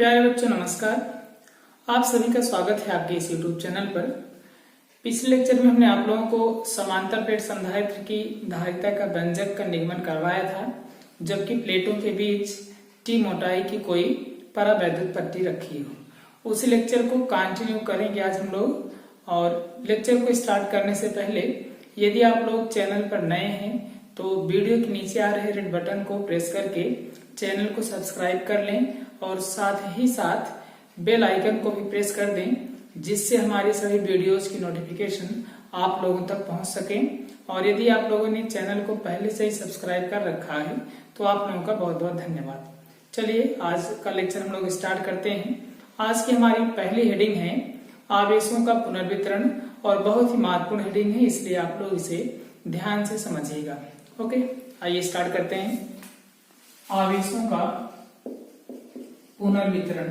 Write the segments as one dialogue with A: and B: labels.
A: प्यारे बच्चों नमस्कार। आप सभी का स्वागत है आपके इस YouTube चैनल पर। पिछले लेक्चर में हमने आप लोगों को समांतर प्लेट संधारित्र की धारिता का व्यंजक का निगमन करवाया था, जबकि प्लेटों के बीच टी मोटाई की कोई परावैद्युत पट्टी रखी हो। उसी लेक्चर को कंटिन्यू करेंगे आज हम लोग। और लेक्चर को स्टार्ट करने से पहले यदि आप लोग चैनल पर नए हैं तो वीडियो के नीचे आ रहे रेड बटन को प्रेस करके चैनल को सब्सक्राइब कर लें और साथ ही साथ बेल आइकन को भी प्रेस कर दें, जिससे हमारी सभी वीडियोस की नोटिफिकेशन आप लोगों तक पहुंच सके। और यदि आप लोगों ने चैनल को पहले से ही सब्सक्राइब कर रखा है तो आप लोगों का बहुत बहुत धन्यवाद। चलिए आज का लेक्चर हम लोग स्टार्ट करते हैं। आज की हमारी पहली हेडिंग है आवेशों का पुनर्वितरण और बहुत ही महत्वपूर्ण हेडिंग है, इसलिए आप लोग इसे ध्यान से समझिएगा। ओके, आइए स्टार्ट करते हैं। आवेशों का पुनर्वितरण।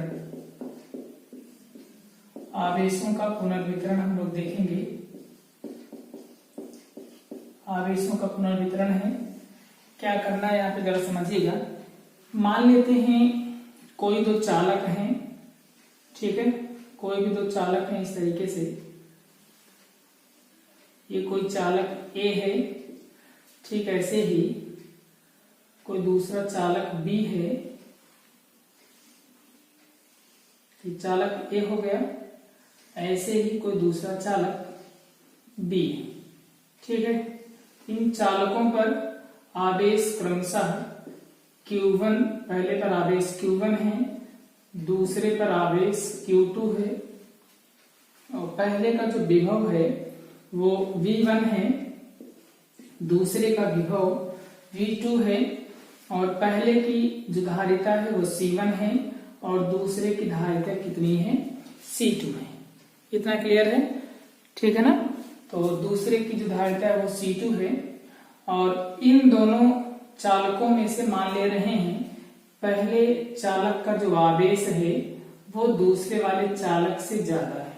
A: आवेशों का पुनर्वितरण हम लोग देखेंगे। आवेशों का पुनर्वितरण है, क्या करना है यहाँ पे जरा समझिएगा। मान लेते हैं कोई दो चालक हैं, ठीक है, कोई भी दो चालक हैं इस तरीके से। ये कोई चालक A है, ठीक, ऐसे ही कोई दूसरा चालक B है। चालक A हो गया, ऐसे ही कोई दूसरा चालक B, ठीक है। इन चालकों पर आवेश क्रमशः Q1, पहले पर आवेश Q1 है, दूसरे पर आवेश Q2 है, और पहले का जो विभव है वो V1 है, दूसरे का विभव V2 है, और पहले की जो धारिता है वो C1 है और दूसरे की धारिता कितनी है, C2 है। इतना क्लियर है, ठीक है ना। तो दूसरे की जो धारिता है वो C2 है, और इन दोनों चालकों में से मान ले रहे हैं पहले चालक का जो आवेश है वो दूसरे वाले चालक से ज्यादा है।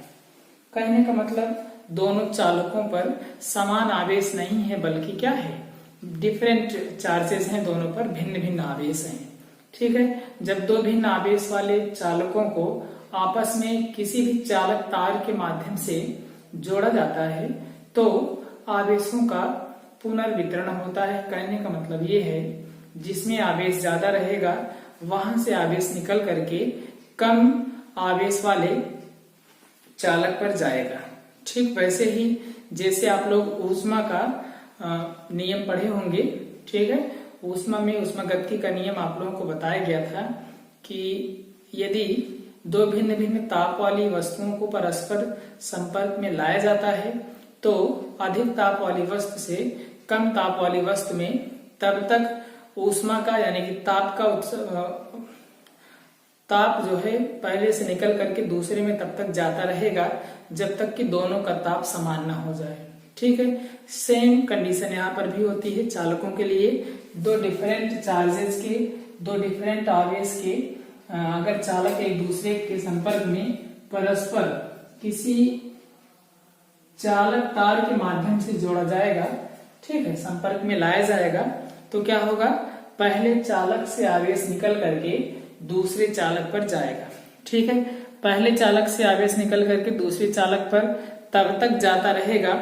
A: कहने का मतलब दोनों चालकों पर समान आवेश नहीं है, बल्कि क्या है, डिफरेंट चार्जेस हैं, दोनों पर भिन्न भिन्न आवेश हैं, ठीक है। जब दो भिन्न आवेश वाले चालकों को आपस में किसी भी चालक तार के माध्यम से जोड़ा जाता है तो आवेशों का पुनर्वितरण होता है। कहने का मतलब ये है जिसमें आवेश ज्यादा रहेगा वहां से आवेश निकल करके कम आवेश वाले चालक पर जाएगा। ठीक वैसे ही जैसे आप लोग ऊष्मा का नियम पढ़े होंगे, ठीक है। ऊष्मा में ऊष्मागतिकी का नियम आप लोगों को बताया गया था कि यदि दो भिन्न भिन्न ताप वाली वस्तुओं को परस्पर संपर्क में लाया जाता है तो अधिक ताप वाली वस्तु से कम ताप वाली वस्तु में तब तक ऊष्मा का यानी कि ताप जो है पहले से निकल करके दूसरे में तब तक जाता रहेगा जब तक कि दोनों का ताप समान ना हो जाए, ठीक है। सेम कंडीशन यहाँ पर भी होती है चालकों के लिए। दो डिफरेंट चार्जेस के, दो डिफरेंट आवेश के अगर चालक एक दूसरे के संपर्क में परस्पर किसी चालक तार के माध्यम से जोड़ा जाएगा, ठीक है, संपर्क में लाया जाएगा, तो क्या होगा, पहले चालक से आवेश निकल करके दूसरे चालक पर जाएगा, ठीक है। पहले चालक से आवेश निकल करके दूसरे चालक पर तब तक जाता रहेगा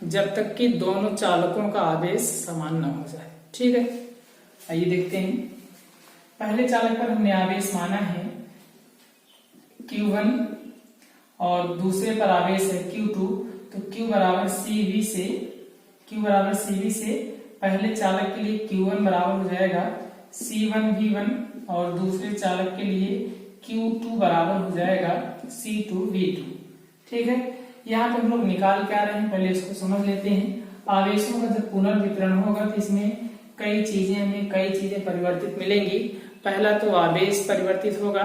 A: जब तक कि दोनों चालकों का आवेश समान न हो जाए, ठीक है। आइए देखते हैं। पहले चालक पर हमने आवेश माना है Q1 और दूसरे पर आवेश है Q2, तो Q बराबर CV से पहले चालक के लिए Q1 बराबर हो जाएगा C1V1 और दूसरे चालक के लिए Q2 बराबर हो जाएगा C2V2, ठीक है। यहाँ पे हम लोग निकाल के आ रहे हैं, पहले इसको समझ लेते हैं। आवेशों का जब पुनर्वितरण होगा तो इसमें कई चीजें परिवर्तित मिलेंगी। पहला तो आवेश परिवर्तित होगा,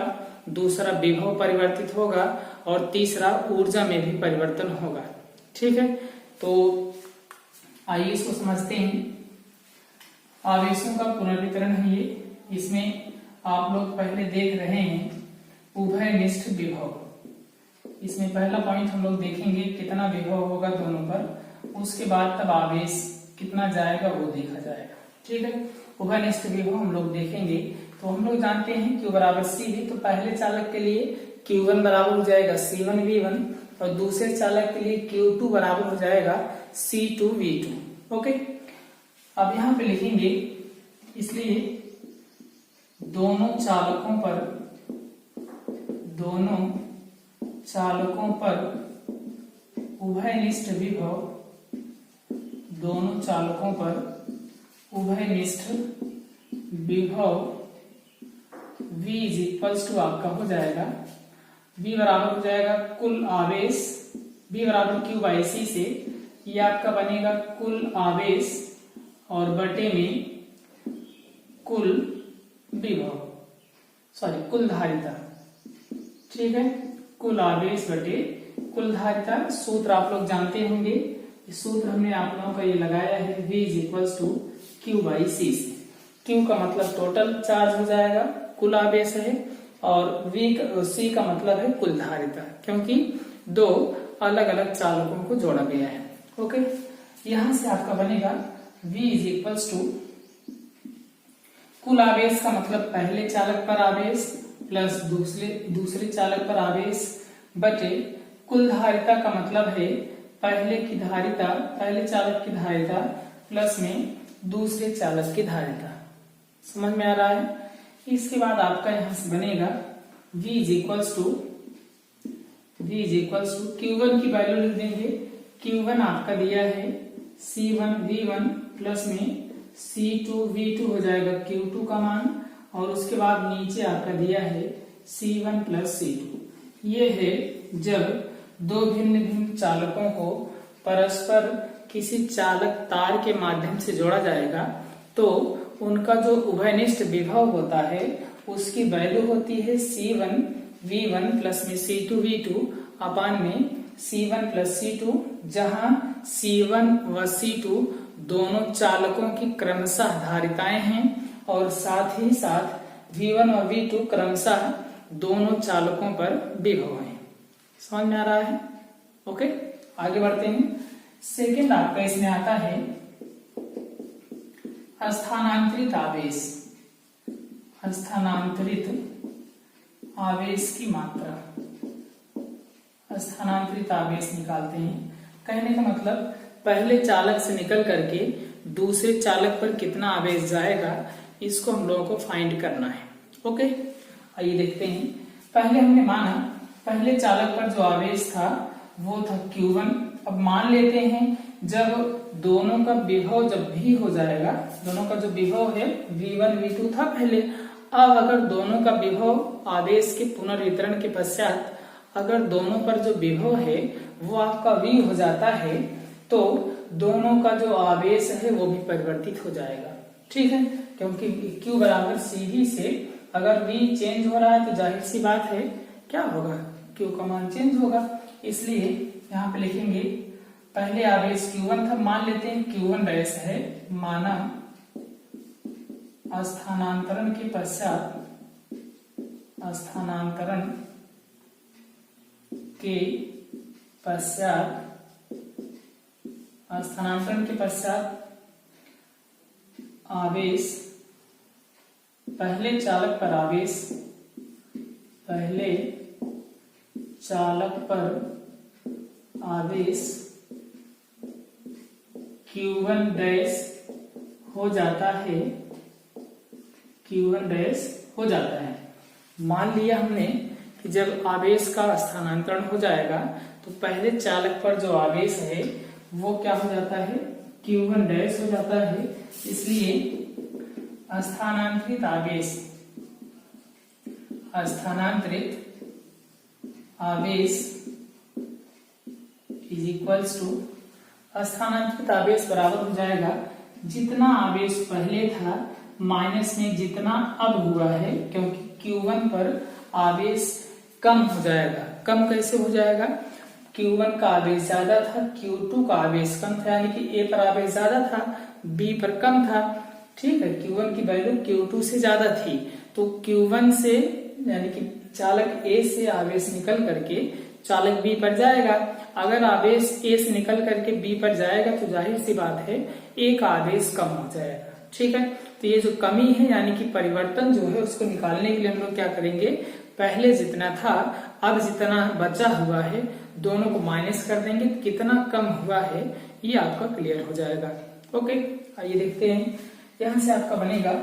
A: दूसरा विभव परिवर्तित होगा और तीसरा ऊर्जा में भी परिवर्तन होगा, ठीक है। तो आइए इसको समझते हैं। आवेशों का पुनर्वितरण है ये। इसमें आप लोग पहले देख रहे हैं उभयनिष्ठ विभव। इसमें पहला पॉइंट हम लोग देखेंगे कितना विभव होगा दोनों पर, उसके बाद तब आवेश कितना जाएगा वो देखा जाएगा, ठीक है। उभयनिष्ठ विभव हम लोग देखेंगे तो हम लोग जानते हैं Q बराबर CV, तो पहले चालक के लिए Q1 बराबर हो जाएगा C1V1 और दूसरे चालक के लिए Q2 बराबर हो जाएगा C2V2। ओके, अब यहाँ पे लिखेंगे, इसलिए दोनों चालकों पर उभयनिष्ठ विभव V इज इक्वल्स टू आपका हो जाएगा, V बराबर हो जाएगा कुल आवेश, V बराबर Q बाई C से ये आपका बनेगा कुल आवेश और बटे में कुल विभव, कुल धारिता। ठीक है, कुल आवेश बटे कुल धारिता। सूत्र आप लोग जानते होंगे, इस सूत्र हमने आप लोगों का ये लगाया है, V is equals to Q by C से। Q का मतलब टोटल चार्ज हो जाएगा, कुल आवेश है, और C का मतलब है कुल धारिता, क्योंकि दो अलग अलग चालकों को जोड़ा गया है। ओके, यहां से आपका बनेगा V इज इक्वल्स टू कुल आवेश का मतलब पहले चालक पर आवेश प्लस दूसरे चालक पर आवेश बटे कुल धारिता का मतलब है पहले चालक की धारिता प्लस में दूसरे चालक की धारिता। समझ में आ रहा है? इसके बाद आपका यहां से बनेगा V is equals to Q1 की वैल्यू लिख देंगे। Q1 आपका दिया है C1V1 प्लस में C2V2 हो जाएगा Q2 का मान, और उसके बाद नीचे आपका दिया है C1 प्लस C2। ये है जब दो भिन्न भिन्न चालकों को परस्पर किसी चालक तार के माध्यम से जोड़ा जाएगा तो उनका जो उभयनिष्ठ विभव होता है उसकी वैल्यू होती है C1V1 प्लस में C2V2 अपान में C1 प्लस C2, जहां C1 व C2 दोनों चालकों की क्रमशः धारिताएं हैं और साथ ही साथ V1 और V2 क्रमशः दोनों चालकों पर विभव है। समझ में आ रहा है? ओके, आगे बढ़ते हैं। सेकेंड आपका इसमें आता है स्थानांतरित आवेश की मात्रा। स्थानांतरित आवेश निकालते हैं। कहने का मतलब पहले चालक से निकल करके दूसरे चालक पर कितना आवेश जाएगा, इसको हम लोगों को फाइंड करना है। ओके, आइए देखते हैं। पहले हमने माना पहले चालक पर जो आवेश था वो था Q1। अब मान लेते हैं जब दोनों का विभव जब भी हो जाएगा, दोनों का जो विभव है V1 V2 था पहले, अब अगर दोनों का विभव आवेश के पुनर्वितरण के पश्चात अगर दोनों पर जो विभव है वो आपका V हो जाता है तो दोनों का जो आवेश है वो भी परिवर्तित हो जाएगा। ठीक है, क्योंकि Q बराबर CV से अगर V चेंज हो रहा है तो जाहिर सी बात है क्या होगा, Q का मान चेंज होगा। इसलिए यहाँ पे लिखेंगे पहले आवेश Q1 था, मान लेते हैं Q1 डैश है, माना स्थानांतरण के पश्चात आवेश पहले चालक पर आवेश Q1 डैश हो जाता है। मान लिया हमने कि जब आवेश का स्थानांतरण हो जाएगा तो पहले चालक पर जो आवेश है वो क्या हो जाता है, Q1 डैश हो जाता है। इसलिए स्थानांतरित आवेश इज इक्वल्स टू स्थानांतरित आवेश बराबर हो जाएगा जितना आवेश पहले था माइनस में जितना अब हुआ है, क्योंकि Q1 पर आवेश कम हो जाएगा। कम कैसे हो जाएगा, Q1 का आवेश ज्यादा था, Q2 का आवेश कम था, यानी कि A पर आवेश ज्यादा था, B पर कम था। ठीक है, Q1 की वैल्यू Q2 से ज्यादा थी, तो Q1 से यानी कि चालक A से आवेश निकल करके चालक B पर जाएगा। अगर आवेश A से निकल करके B पर जाएगा तो जाहिर सी बात है A का आवेश कम हो जाएगा। ठीक है, तो ये जो कमी है यानी कि परिवर्तन जो है उसको निकालने के लिए हम लोग क्या करेंगे, पहले जितना था अब जितना बचा हुआ है दोनों को माइनस कर देंगे, कितना कम हुआ है ये आपका क्लियर हो जाएगा। ओके, आइए देखते हैं। यहां से आपका बनेगा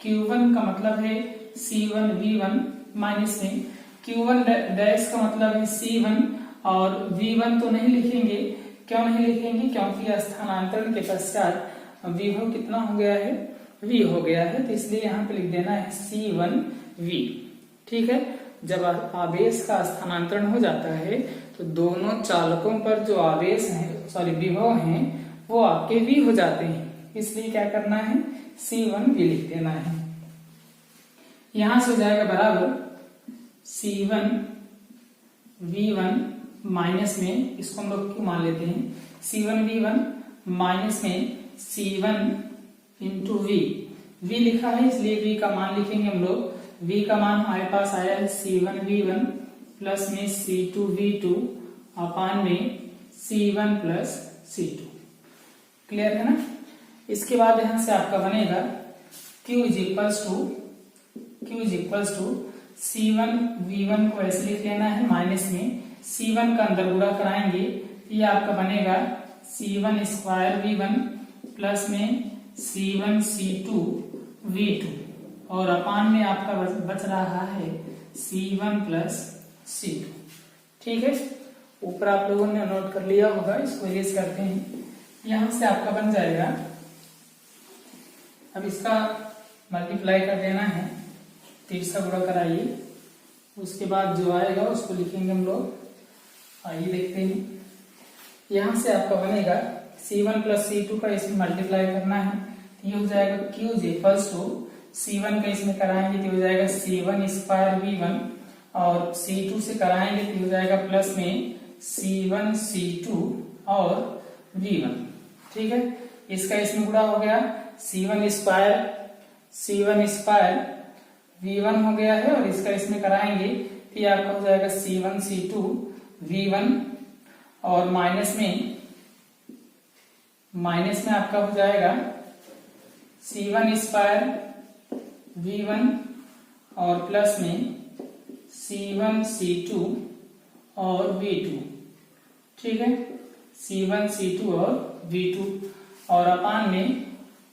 A: Q1 का मतलब है C1 V1 माइनस में Q1 डैश का मतलब है C1 और V1 तो नहीं लिखेंगे। क्यों नहीं लिखेंगे, क्योंकि स्थानांतरण के पश्चात विभव कितना हो गया है, V हो गया है, तो इसलिए यहाँ पे लिख देना है C1V। ठीक है, जब आवेश का स्थानांतरण हो जाता है तो दोनों चालकों पर जो आवेश है विभव हैं वो आपके V हो जाते हैं, इसलिए क्या करना है C1V लिख देना है। यहां से हो जाएगा बराबर C1 V1 माइनस में, इसको हम लोग क्यों मान लेते हैं, C1 V1 माइनस में C1 इंटू V लिखा है इसलिए V का मान लिखेंगे हम लोग। V का मान हमारे पास आया है C1 V1 प्लस में C2 V2 अपान में C1 प्लस C2। क्लियर है ना। इसके बाद यहां से आपका बनेगा Q is equals to C1 V1 को ऐसे लिख लेना है माइनस में C1 का अंदर गुणा कराएंगे, ये आपका बनेगा C1 स्क्वायर V1 प्लस में C1 C2 V2 और अपान में आपका बच रहा है C1 प्लस C2। ठीक है, ऊपर आप लोगों ने नोट कर लिया होगा, इसको इरेज करते हैं। यहां से आपका बन जाएगा, अब इसका मल्टीप्लाई कर देना है, 30 का गुणा कराइए, उसके बाद जो आएगा उसको लिखेंगे हम लोग। आइए देखते हैं। यहां से आपका बनेगा C1 प्लस C2 का इसमें मल्टीप्लाई करना है, ये हो जाएगा Q is equals to C1 का इसमें कराएंगे तो हो जाएगा C1 स्क्वायर V1 और C2 से कराएंगे तो हो जाएगा प्लस में C1 C2 और V1। ठीक है, इसका इसमें गुणा हो गया C1 स्क्वायर V1 हो गया है और इसका इसमें कराएंगे तो ये आपका हो जाएगा C1 C2 V1 और माइनस में आपका हो जाएगा C1 स्क्वायर V1 और प्लस में C1 C2 और V2। ठीक है, C1 C2 और V2 और अपान में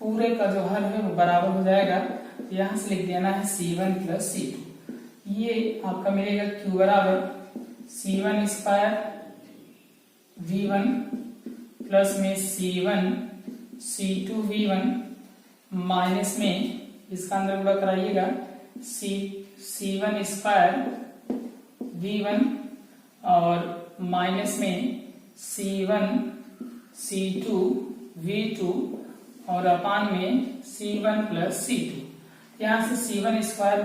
A: पूरे का जो हल है वो बराबर हो जाएगा, यहां से लिख देना है C1 प्लस C2। ये आपका मिलेगा Q बराबर C1 स्क्वायर V1 प्लस में C1 C2 V1 माइनस में इसका अंदर गुणा कराइएगा C1 स्क्वायर V1 और माइनस में C1 C2 V2 और अपान में C1 प्लस C2। यहाँ से C1 स्क्वायर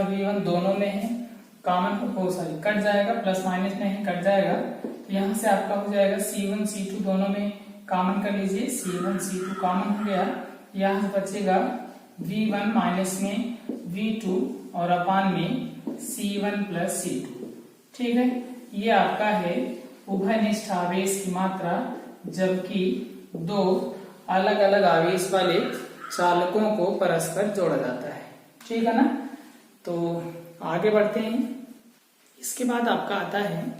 A: V1 दोनों में है, कॉमन को कट जाएगा, प्लस माइनस में ही कट जाएगा, तो यहाँ से आपका हो जाएगा C1 C2 दोनों में कॉमन कर लीजिए, C1 C2 कॉमन हो गया, यहाँ से बचेगा V1 माइनस में V2 और अपान में C1 प्लस C2। ठीक है, ये आपका है उभयनिष्ठ आवेश की मात्रा जबकि दो अलग अलग आवेश वाले चालकों को परस्पर जोड़ा जाता है। ठीक है ना, तो आगे बढ़ते हैं। इसके बाद आपका आता है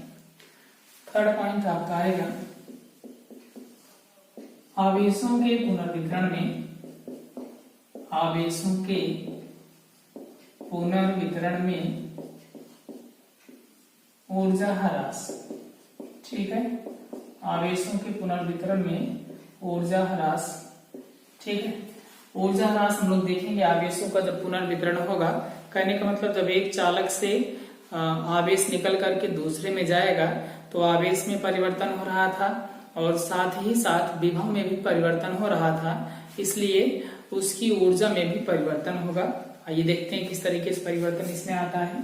A: थर्ड पॉइंट, आपका आएगा आवेशों के पुनर्वितरण में ऊर्जा ह्रास। ठीक है, आवेशों के पुनर्वितरण में ऊर्जा ह्रास। ठीक है, ऊर्जा ह्रास हम लोग देखेंगे आवेशों का जब पुनर्वितरण होगा, कहने का मतलब जब एक चालक से आवेश निकल करके दूसरे में जाएगा तो आवेश में परिवर्तन हो रहा था और साथ ही साथ विभव में भी परिवर्तन हो रहा था, इसलिए उसकी ऊर्जा में भी परिवर्तन होगा। आइए देखते हैं किस तरीके से परिवर्तन इसमें आता है,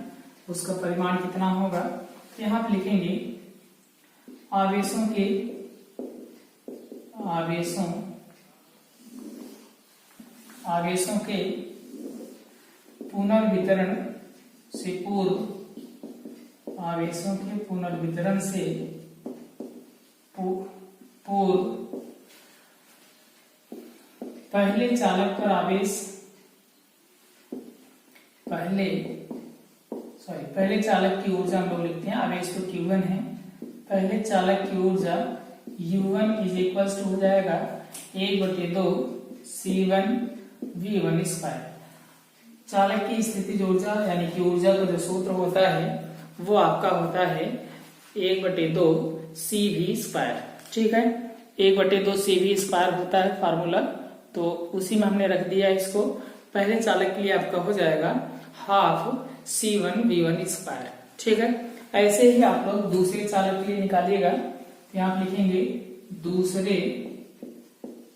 A: उसका परिमाण कितना होगा। तो यहाँ पे लिखेंगे आवेशों के पुनर्वितरण से पूर्व पहले चालक पर पहले चालक की ऊर्जा हम लोग लिखते हैं, आवेश तो Q1 है। पहले चालक की ऊर्जा U1 इज इक्वल टू हो जाएगा 1/2 C1 V1 स्क्वायर। चालक की स्थितिज ऊर्जा यानी कि ऊर्जा का जो सूत्र होता है वो आपका होता है 1/2 CV स्क्वायर। ठीक है, 1/2 CV स्क्वायर होता है फार्मूला, तो उसी में हमने रख दिया इसको। पहले चालक के लिए आपका हो जाएगा हाफ C1 V1 स्क्वायर। ठीक है, ऐसे ही आप लोग दूसरे चालक के लिए निकालिएगा। तो यहाँ आप लिखेंगे दूसरे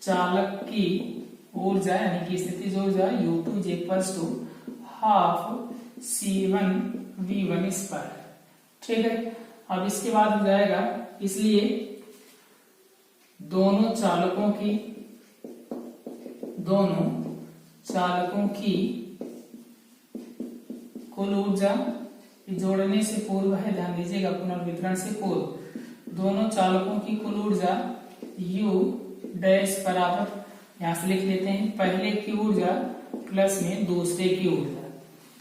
A: चालक की ऊर्जा यानी कि स्थितिज ऊर्जा U2 is equal to half C1 V1 square. ठीक है, अब इसके बाद हो जाएगा, इसलिए दोनों चालकों की कुल ऊर्जा, जोड़ने से पूर्व है, ध्यान दीजिएगा, पुनर्वितरण से पूर्व दोनों चालकों की कुल ऊर्जा U डैश बराबर, यहां से लिख लेते हैं पहले की ऊर्जा प्लस में दूसरे की ऊर्जा।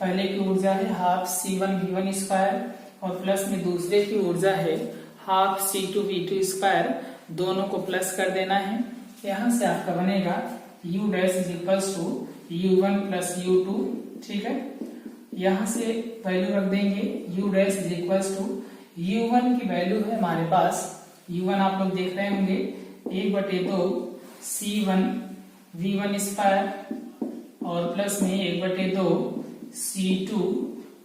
A: पहले की ऊर्जा है हाफ C1 V1 स्क्वायर और प्लस में दूसरे की ऊर्जा है हाफ C2 V2 स्क्वायर, दोनों को प्लस कर देना है। यहां से आपका बनेगा U dash is equal to U1 plus U2। ठीक है, यहां से वैल्यू रख देंगे U dash is equal to U1 की वैल्यू है हमारे पास, U1 आप लोग देख रहे होंगे 1/2 C1 V1 स्क्वायर और प्लस में 1/2 C2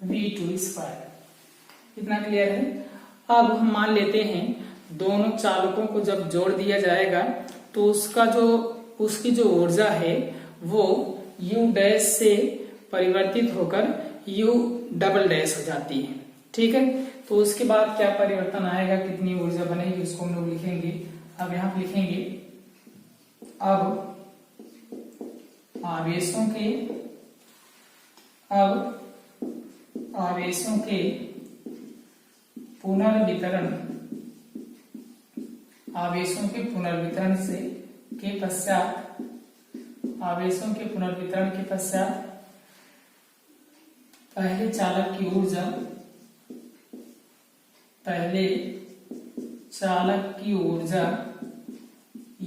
A: V2 स्क्वायर। इतना क्लियर है। अब हम मान लेते हैं दोनों चालकों को जब जोड़ दिया जाएगा तो उसकी जो ऊर्जा है वो U डैश से परिवर्तित होकर U डबल डैश हो जाती है। ठीक है, तो उसके बाद क्या परिवर्तन आएगा, कितनी ऊर्जा बनेगी उसको हम लोग लिखेंगे। अब यहाँ लिखेंगे अब आवेशों के पुनर्वितरण के पश्चात पहले चालक की ऊर्जा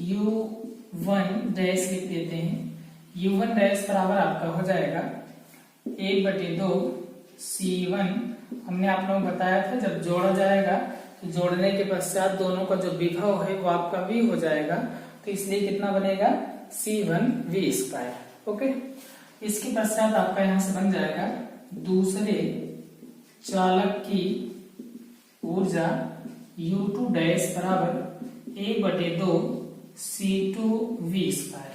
A: U1 डैश लिख देते हैं। U1 डैश बराबर आपका हो जाएगा 1/2 C1। हमने आप लोगों को बताया था जब जोड़ा जाएगा तो जोड़ने के पश्चात दोनों का जो विभव है वो आपका V हो जाएगा, तो इसलिए कितना बनेगा C1 V स्क्वायर। ओके, इसके पश्चात आपका यहां से बन जाएगा दूसरे चालक की ऊर्जा U2 डैश बराबर 1/2 C2 V स्क्वायर।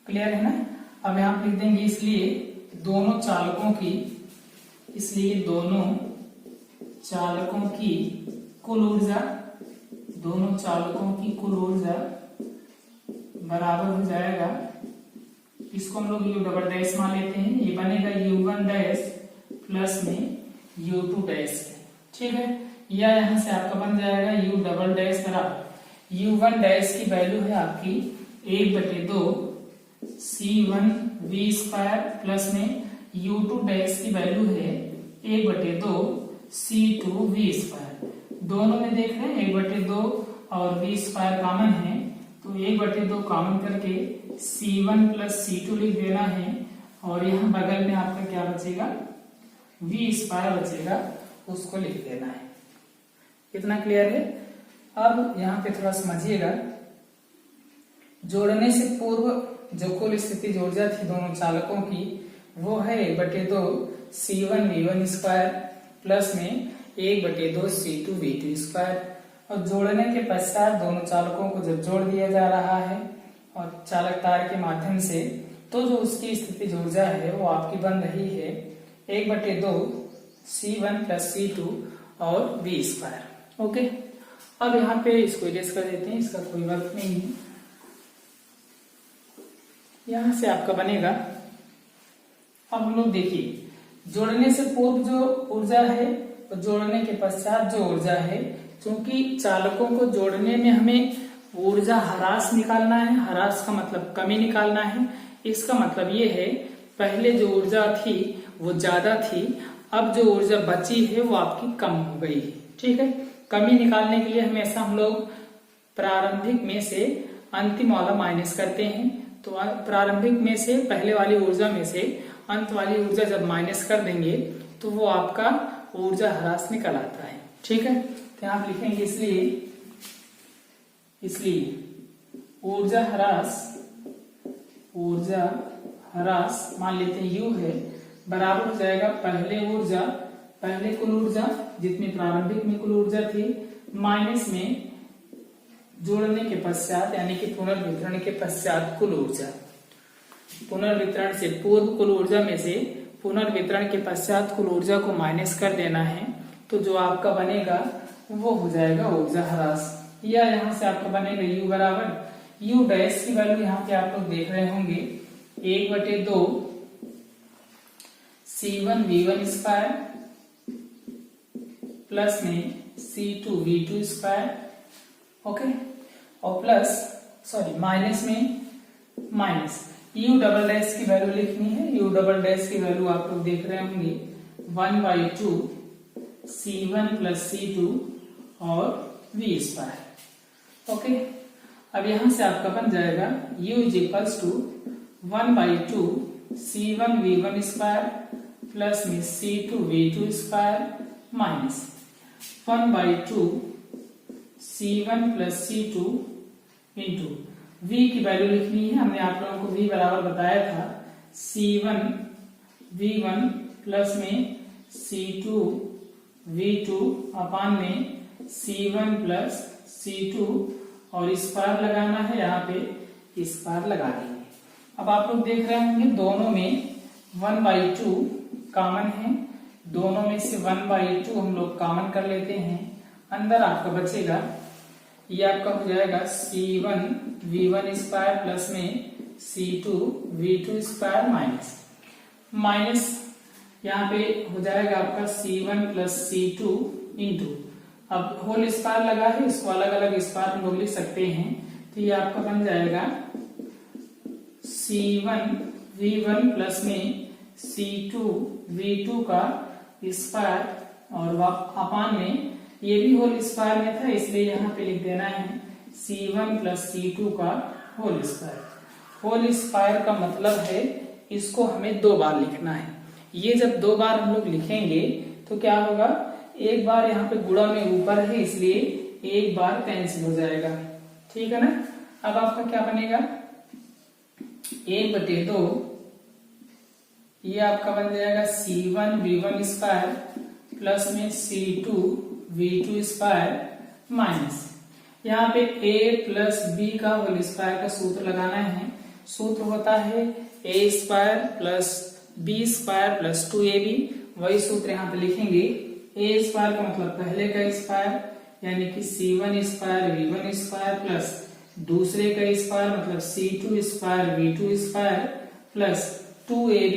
A: क्लियर है ना। अब यहां लिख देंगे इसलिए दोनों चालकों की कुल ऊर्जा बराबर हो जाएगा, इसको हम लोग U डबल डैश मान लेते हैं, ये बनेगा U1 डैश प्लस में U2 डैश। ठीक है, या यहां से आपका बन जाएगा U डबल डैश बराबर U1 डैश की वैल्यू है आपकी 1/2 C1 V स्क्वायर प्लस में U2 डैश की वैल्यू है 1/2 C2 V स्क्वायर। दोनों में देख रहे हैं 1/2 और V स्क्वायर कॉमन है, तो 1/2 कॉमन करके C1 प्लस C2 लिख देना है और यहाँ बगल में आपका क्या बचेगा V स्क्वायर बचेगा, उसको लिख देना है। कितना क्लियर है। अब यहाँ पे थोड़ा समझिएगा, जोड़ने से पूर्व जो कुल स्थितिज ऊर्जा थी दोनों चालकों की वो है 1/2 C1 V1 स्क्वायर प्लस में 1/2 C2 V2 स्क्वायर, और जोड़ने के पश्चात दोनों चालकों को जब जोड़ दिया जा रहा है और चालक तार के माध्यम से, तो जो उसकी स्थितिज ऊर्जा है वो आपकी बन रही है 1/2 C1 प्लस C2 और V स्क्वायर। ओके, अब यहाँ पे इसको इरेज कर देते हैं, इसका कोई वर्क नहीं है। यहां से आपका बनेगा, अब हम लोग देखिए जोड़ने से पूर्व जो ऊर्जा है और जोड़ने के पश्चात जो ऊर्जा है, क्योंकि चालकों को जोड़ने में हमें ऊर्जा ह्रास निकालना है, ह्रास का मतलब कमी निकालना है। इसका मतलब ये है पहले जो ऊर्जा थी वो ज्यादा थी, अब जो ऊर्जा बची है वो आपकी कम हो गई है। ठीक है, कमी निकालने के लिए हमेशा हम लोग प्रारंभिक में से अंतिम वाला माइनस करते हैं। तो प्रारंभिक में से पहले वाली ऊर्जा में से अंत वाली ऊर्जा जब माइनस कर देंगे तो वो आपका ऊर्जा ह्रास निकल आता है। ठीक है, तो आप लिखेंगे इसलिए ऊर्जा ह्रास मान लेते हैं U है, बराबर हो जाएगा पहले कुल ऊर्जा जितनी प्रारंभिक में कुल ऊर्जा थी माइनस में जोड़ने के पश्चात यानी कि पुनर्वितरण के पश्चात कुल ऊर्जा। पुनर्वितरण से पूर्व कुल ऊर्जा में से पुनर्वितरण के पश्चात कुल ऊर्जा को माइनस कर देना है, तो जो आपका बनेगा वो हो जाएगा ऊर्जा ह्रास। या यहाँ से आपका बनेगा U बराबर U डैश की वैल्यू यहाँ पे आप लोग देख रहे होंगे 1/2 C1V1 स्क्वायर प्लस में C2V2 स्क्वायर, ओके, और प्लस माइनस में माइनस U डबल डैश की वैल्यू लिखनी है। U डबल डैश की वैल्यू आप लोग देख रहे होंगे 1/2 C1 प्लस C2 और V स्क्वायर। ओके, अब यहां से आपका बन जाएगा U is equals to 1/2 C1V1 square plus में C2V2 square minus 1/2 C1 plus C2 into V की वैल्यू लिखनी है। हमने आप लोगों को V बराबर बताया था C1V1 प्लस में C2V2 अपान में C1 प्लस C2 और स्क्वायर लगाना है, यहाँ पे स्क्वायर लगा देंगे। अब आप लोग देख रहे होंगे दोनों में 1/2 कॉमन है, दोनों में से 1/2 हम लोग कॉमन कर लेते हैं। अंदर आपका बचेगा ये आपका हो जाएगा C1V1 स्क्वायर प्लस में C2V2 स्क्वायर माइनस यहाँ पे हो जाएगा आपका C1 प्लस C2 इंटू, अब होल स्क्वायर लगा है, इसको अलग अलग स्क्वायर हम लोग लिख सकते हैं। तो ये आपका बन जाएगा C1V1 प्लस में C2V2 का स्क्वायर और अपान में ये भी होल स्क्वायर में था इसलिए यहाँ पे लिख देना है C1 प्लस C2 का होल स्क्वायर। होल स्क्वायर का मतलब है इसको हमें 2 बार लिखना है। ये जब 2 बार हम लोग लिखेंगे तो क्या होगा, एक बार यहाँ पे गुणा में ऊपर है इसलिए एक बार कैंसिल हो जाएगा। ठीक है ना, अब आपका क्या बनेगा 1/2 ये आपका बन जाएगा C1V1 स्क्वायर प्लस में C2V2 स्क्वायर माइनस यहाँ पे A प्लस B का होल स्क्वायर का सूत्र लगाना है। सूत्र होता है A square plus B square plus 2AB, वही सूत्र यहाँ पे लिखेंगे। A स्क्वायर का मतलब पहले का स्क्वायर यानी कि C1 square V1 square plus दूसरे का स्क्वायर मतलब C2 square V2 square plus 2AB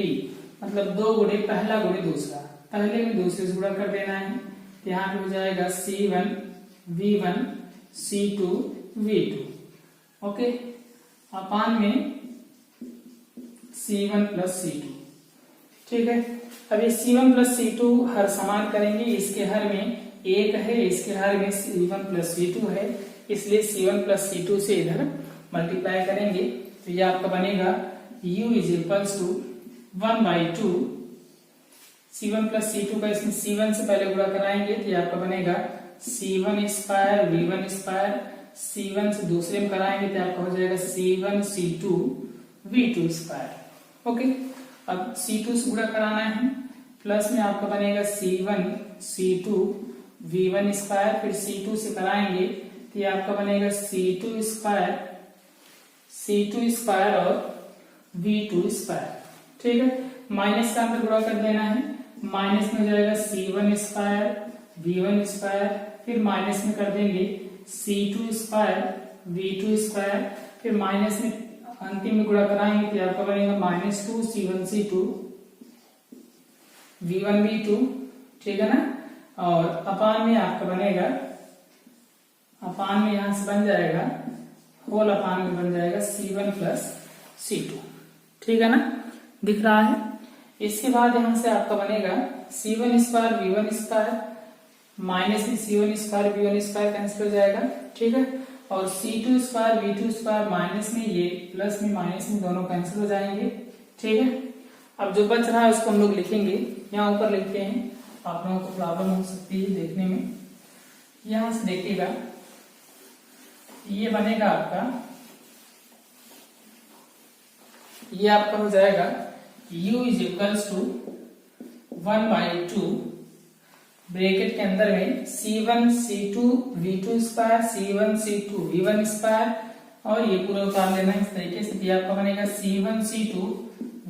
A: मतलब 2 गुणे पहला गुणे दूसरा, पहले में दूसरे से गुणा कर देना है। यहाँ पे हो जाएगा C1V1 C2V2, ओके, अपान में C1 प्लस C2। ठीक है, अब ये C1 प्लस C2 हर समान करेंगे, इसके हर में 1 है, इसके हर में C1 प्लस C2 है, इसलिए C1 प्लस C2 से इधर मल्टीप्लाई करेंगे तो ये आपका बनेगा U is equals to 1/2 C1 plus C2 का इसमें C1 से पहले गुणा कराएंगे तो ये आपका बनेगा C1 square V1 square, C1 से दूसरे में कराएंगे तो आपका हो जाएगा C1 C2 V2 square. Okay, अब C2 से गुणा कराना है, प्लस में आपका बनेगा C1 C2 V1 स्क्वायर, फिर C2 से कराएंगे तो ये आपका बनेगा C2 स्क्वायर और V2 स्क्वायर। ठीक है, माइनस का अंदर गुणा कर देना है, माइनस में हो जाएगा C1 स्क्वायर V1 स्क्वायर, फिर माइनस में कर देंगे C2 स्क्वायर V2 स्क्वायर, फिर माइनस में अंतिम में गुणा कराएंगे तो आपका बनेगा -2 C1 C2 V1 V2। ठीक है ना, और अपान में आपका बनेगा, अपान में यहां से बन जाएगा होल अपान में बन जाएगा C1 प्लस C2। ठीक है ना, दिख रहा है। इसके बाद यहां से आपका बनेगा C1 square V1 square minus C1 square V1 square cancel हो जाएगा। ठीक है, और C2 square V2 square minus में ये प्लस में माइनस में दोनों कैंसिल हो जाएंगे। ठीक है, अब जो बच रहा है उसको हम लोग लिखेंगे, यहाँ ऊपर लिखते हैं, आप लोगों को प्रॉब्लम हो सकती है देखने में। यहां से देखिएगा, ये बनेगा आपका, ये आपका हो जाएगा u is equals to 1/2 bracket के अंदर में C1 C2 V2 square C1 C2 V1 square, और ये पूरा उतार लेना है इस तरीके से। ये आपका बनेगा C1 C2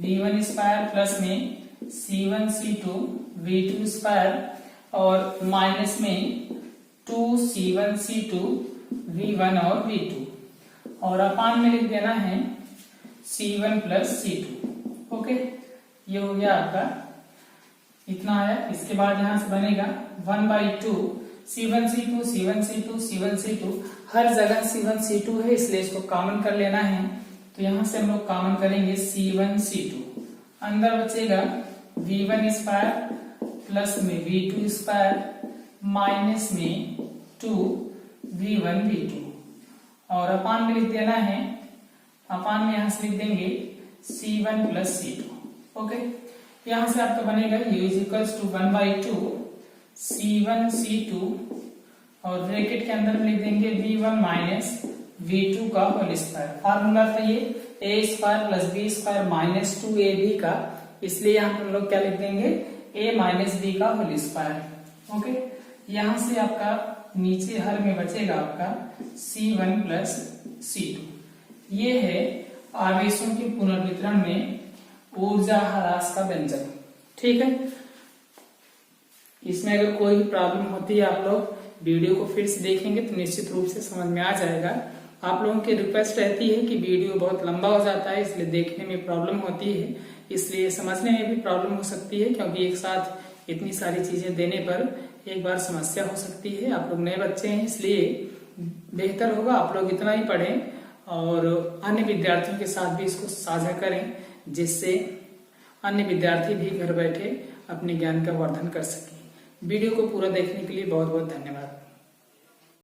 A: V1 square plus में C1 C2 V2 स्क्वायर और माइनस में 2C1 C2 V1 और V2, और अपान में लिख देना है C1 प्लस C2। ओके, ये हो गया आपका, इतना आया। इसके बाद यहां से बनेगा 1/2 C1 C2 C1 C2 C1 C2, हर जगह C1 C2 है इसलिए इसको कॉमन कर लेना है। तो यहां से हम लोग कॉमन करेंगे C1 C2, अंदर बचेगा V1 स्क्वायर प्लस में V2 स्क्वायर माइनस में 2 V1 V2, और अपान में लिख देना है, अपान में यहां से लिख देंगे C1 प्लस C2। ओके, यहां से आपका बनेगा u is equals to 1/2 C1 C2, और ब्रैकेट के अंदर लिख देंगे V1 माइनस V2 का होल स्क्वायर। फार्मूला था ये a square plus b square minus 2ab का, इसलिए यहाँ हम लोग क्या लिख देंगे a माइनस b का होल स्क्वायर। ओके, यहां से आपका नीचे हर में बचेगा आपका C1 प्लस C2। ये है आवेशों के पुनर्वितरण में ऊर्जा ह्रास का व्यंजक। ठीक है, इसमें अगर कोई भी प्रॉब्लम होती है आप लोग वीडियो को फिर से देखेंगे तो निश्चित रूप से समझ में आ जाएगा। आप लोगों की रिक्वेस्ट रहती है कि वीडियो बहुत लंबा हो जाता है इसलिए देखने में प्रॉब्लम होती है, इसलिए समझने में भी प्रॉब्लम हो सकती है, क्योंकि एक साथ इतनी सारी चीजें देने पर एक बार समस्या हो सकती है। आप लोग नए बच्चे हैं इसलिए बेहतर होगा आप लोग इतना ही पढ़ें और अन्य विद्यार्थियों के साथ भी इसको साझा करें, जिससे अन्य विद्यार्थी भी घर बैठे अपने ज्ञान का वर्धन कर सकें। वीडियो को पूरा देखने के लिए बहुत बहुत धन्यवाद।